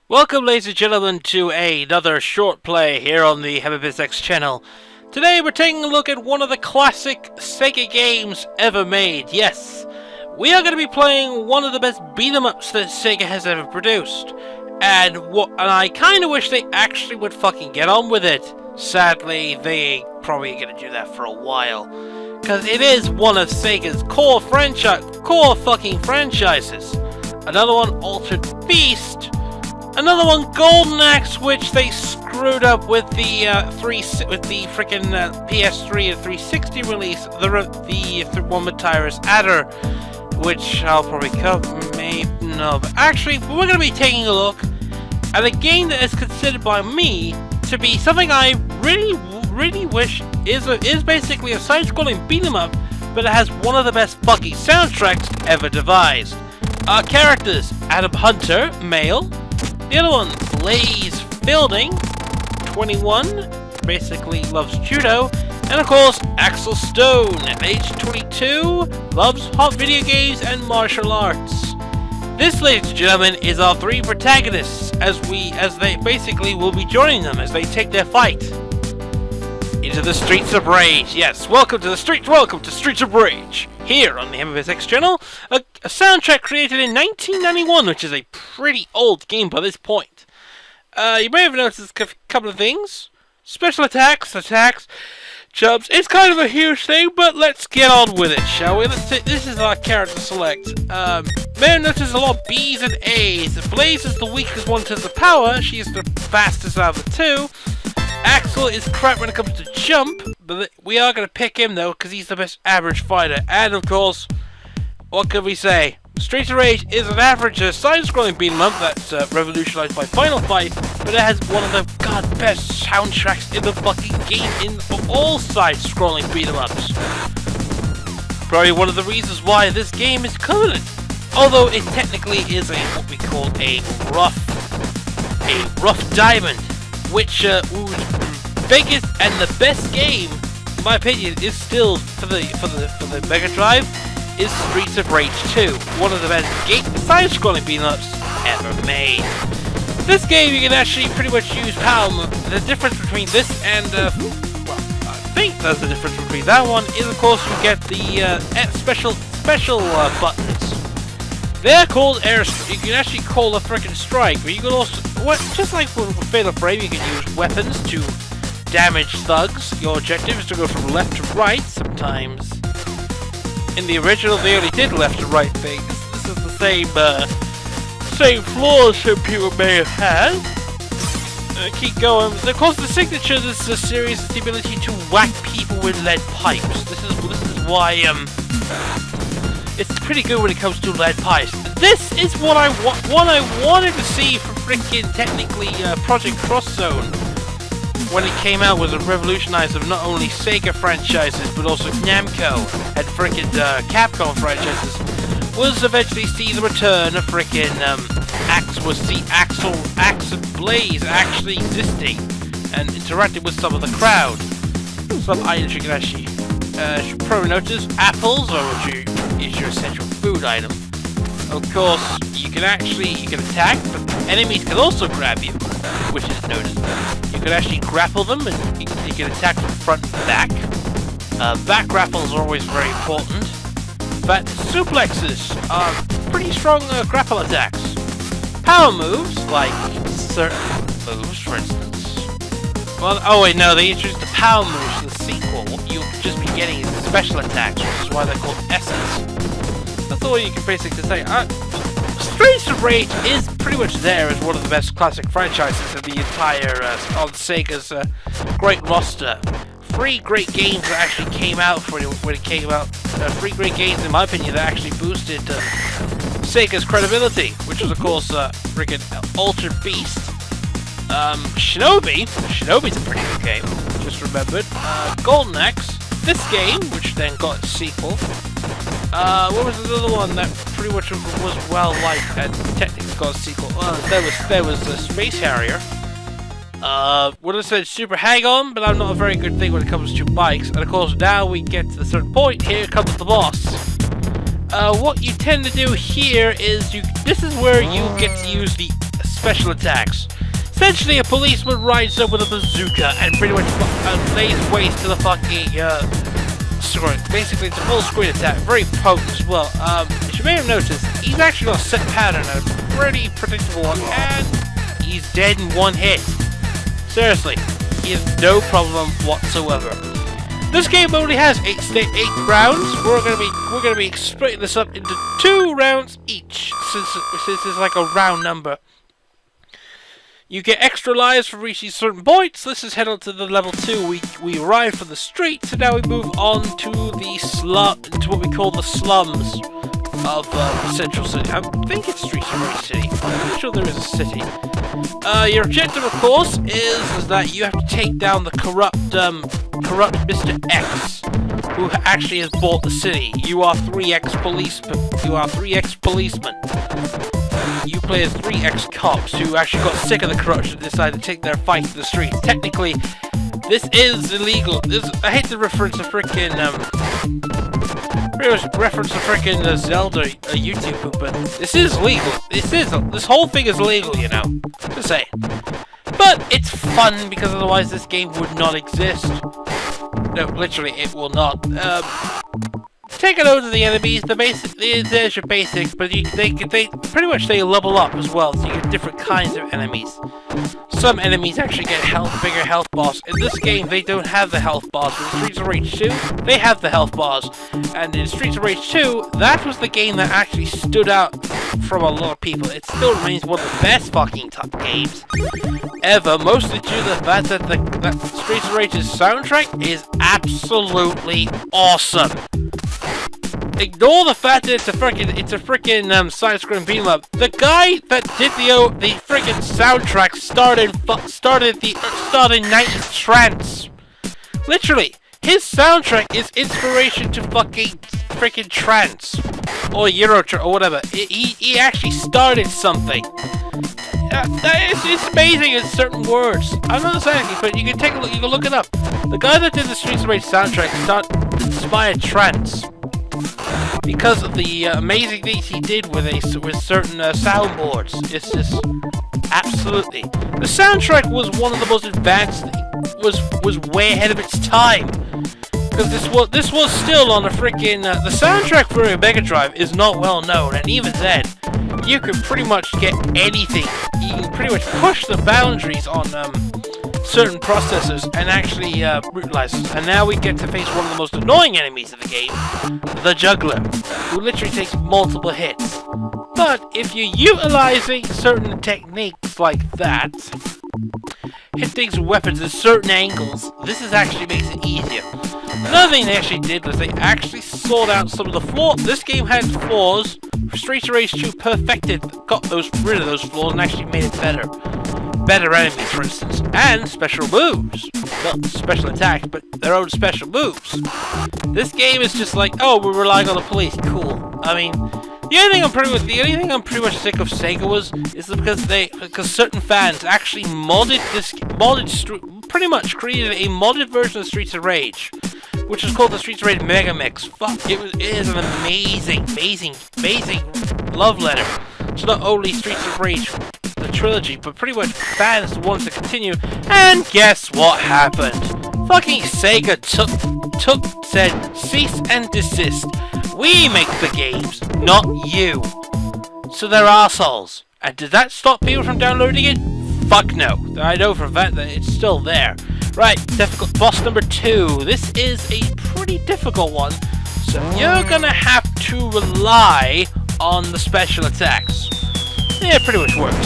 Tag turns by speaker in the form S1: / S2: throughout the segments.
S1: Welcome, ladies and gentlemen, to another short play here on the HeavyBizX channel. Today we're taking a look at one of the classic Sega games ever made. Yes, we are going to be playing one of the best beat-em-ups that Sega has ever produced. And I kind of wish they actually would fucking get on with it. Sadly, they ain't probably going to do that for a while. Because it is one of Sega's core fucking franchises. Another one, Altered Beast. Another one, Golden Axe, which they screwed up with the freaking PS3 and 360 release. The one with Tyrus Adder, which I'll probably cover. But actually, we're going to be taking a look at a game that is considered by me to be something I really wish is basically a side-scrolling beat-em up, but it has one of the best fucking soundtracks ever devised. Our characters: Adam Hunter, male. The other one, Blaze Fielding, 21, basically loves judo. And of course, Axel Stone, at age 22, loves hot video games and martial arts. This, ladies and gentlemen, is our three protagonists, as they basically will be joining them as they take their fight into the Streets of Rage. Yes, welcome to Streets of Rage, here on the HeavyBizX channel, a soundtrack created in 1991, which is a pretty old game by this point. You may have noticed a couple of things. Special attacks, jumps. It's kind of a huge thing, but let's get on with it, shall we? This is our character select. May have noticed a lot of B's and A's. Blaze is the weakest one to the power. She's the fastest out of the two. Axel is crap when it comes to jump, but we are going to pick him though, because he's the best average fighter. And of course, what can we say? Streets of Rage is an average side-scrolling beat-em-up that's revolutionized by Final Fight, but it has one of the best soundtracks in the fucking game in all side-scrolling beat-em-ups. Probably one of the reasons why this game is coveted, although it technically is what we call a rough diamond. Which biggest and the best game, in my opinion, is still for the Mega Drive, is Streets of Rage 2, one of the best side-scrolling beat-em-ups ever made. This game you can actually pretty much use power. The difference between this and I think there's the difference between that one is, of course, you get the special buttons. They're called air. You can actually call a frickin' strike, but you can also, just like with Fatal Frame, you can use weapons to damage thugs. Your objective is to go from left to right. Sometimes, in the original, they only did left to right things. This is the same flaws some people may have had. Keep going. Of course, the signature of this series is the ability to whack people with lead pipes. This is why it's pretty good when it comes to lead pipes. This is what I wanted to see from frickin' technically Project Cross Zone when it came out. Was a revolutionizer of not only Sega franchises but also Namco and frickin' Capcom franchises. Was eventually see the return of frickin' Axel and Blaze actually existing and interacting with some of the crowd. Some items you can actually probably notice. Apples, is your essential food item. Of course, you can attack, but enemies can also grab you, which is noticeable. You can actually grapple them, and you can attack from front and back. Back grapples are always very important. But suplexes are pretty strong grapple attacks. Power moves, like certain moves, for instance. Well, oh wait, no, they introduced the power moves in the sequel. What you'll just be getting is special attacks, which is why they're called S's. That's all you can basically say. Streets of Rage is pretty much there as one of the best classic franchises in the entire on Sega's great roster. 3 great games that actually came out when it came out. 3 great games, in my opinion, that actually boosted Sega's credibility, which was, of course, freaking Altered Beast. Shinobi's a pretty good game, just remembered. Golden Axe, this game, which then got its sequel. What was another one that pretty much was well liked and technically got a sequel? There was a Space Harrier. Would have said Super Hang-On, but I'm not a very good thing when it comes to bikes. And of course, now we get to the certain point. Here comes the boss. What you tend to do here is this is where you get to use the special attacks. Essentially, a policeman rides up with a bazooka and pretty much lays waste to the fucking screen. Basically, it's a full screen attack, very potent as well. As you may have noticed, he's actually got a set pattern, a pretty predictable one, and he's dead in one hit. Seriously, he has no problem whatsoever. This game only has 8 rounds. We're gonna be splitting this up into 2 rounds each, since it's like a round number. You get extra lives for reaching certain points. Let's just head on to the level 2. We arrive from the street, so now we move on to to what we call the slums of Central City. I think it's Streets of Rage City. I'm pretty sure there is a city. Your objective, of course, is that you have to take down the corrupt Mr. X, who actually has bought the city. You are 3 ex-policemen. You play as 3 ex-cops who actually got sick of the corruption and decided to take their fight to the street. Technically, this is illegal. I hate to reference a frickin' Zelda YouTube, but this is legal. This whole thing is legal, you know. Just saying. But it's fun because otherwise this game would not exist. No, literally, it will not. Take a note of the enemies. There's your basics, but they pretty much level up as well. So you get different kinds of enemies. Some enemies actually get bigger health bars. In this game, they don't have the health bars. In Streets of Rage 2, they have the health bars. And in Streets of Rage 2, that was the game that actually stood out from a lot of people. It still remains one of the best fucking top games ever, mostly due to the fact that Streets of Rage's soundtrack is absolutely awesome. Ignore the fact that it's a freaking side-scrolling beat 'em up. The guy that did the freaking soundtrack started 90s trance. Literally, his soundtrack is inspiration to freaking trance or Euro or whatever. He actually started something. It's amazing in certain words. I'm not saying it, but you can take a look. You can look it up. The guy that did the Streets of Rage soundtrack inspired trance because of the amazing things he did with certain soundboards. It's just absolutely. The soundtrack was one of the most advanced. Was way ahead of its time. Because this was still on a freaking the soundtrack for a Mega Drive is not well known, and even then, you can pretty much get anything. You can pretty much push the boundaries on certain processors and actually brutalize them. And now we get to face one of the most annoying enemies of the game, the Juggler, who literally takes multiple hits. But if you're utilizing certain techniques like that, hit things with weapons at certain angles, this actually makes it easier. Another thing they actually did was they actually sorted out some of the flaws. This game had flaws. Streets of Rage 2 got rid of those flaws and actually made it better. Better enemies, for instance, and special moves. Not special attacks, but their own special moves. This game is just like, oh, we're relying on the police. Cool. I mean, the only thing I'm pretty much sick of Sega is because certain fans actually pretty much created a modded version of Streets of Rage, which is called the Streets of Rage Mega Mix. Fuck, it is an amazing love letter to not only Streets of Rage, the trilogy, but pretty much fans wanted to continue. And guess what happened? Fucking Sega said, cease and desist. We make the games, not you. So they're assholes. And did that stop people from downloading it? Fuck no. I know for a fact that it's still there. Right, difficult boss number 2. This is a pretty difficult one, so you're gonna have to rely on the special attacks. Yeah, it pretty much works.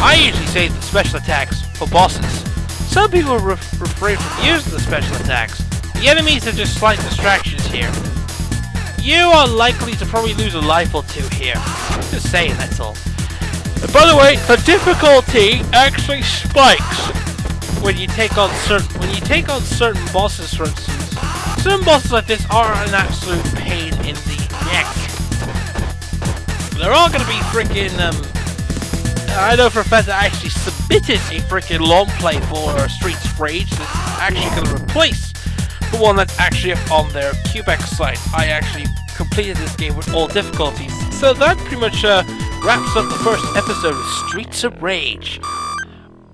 S1: I usually save the special attacks for bosses. Some people refrain from using the special attacks. The enemies are just slight distractions here. You are likely to probably lose a life or 2 here. Just saying, that's all. And by the way, the difficulty actually spikes when you take on certain bosses, for instance. Some bosses like this are an absolute pain in the neck. There are going to be freaking I know for a fact that I actually submitted a freaking long play for Streets of Rage that's actually going to replace the one that's actually on their QBX site. I actually completed this game with all difficulties, so that pretty much wraps up the first episode of Streets of Rage.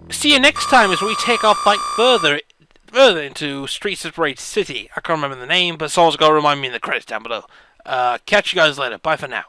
S1: See you next time as we take our fight further into Streets of Rage City. I can't remember the name, but someone's got to remind me in the credits down below. Catch you guys later. Bye for now.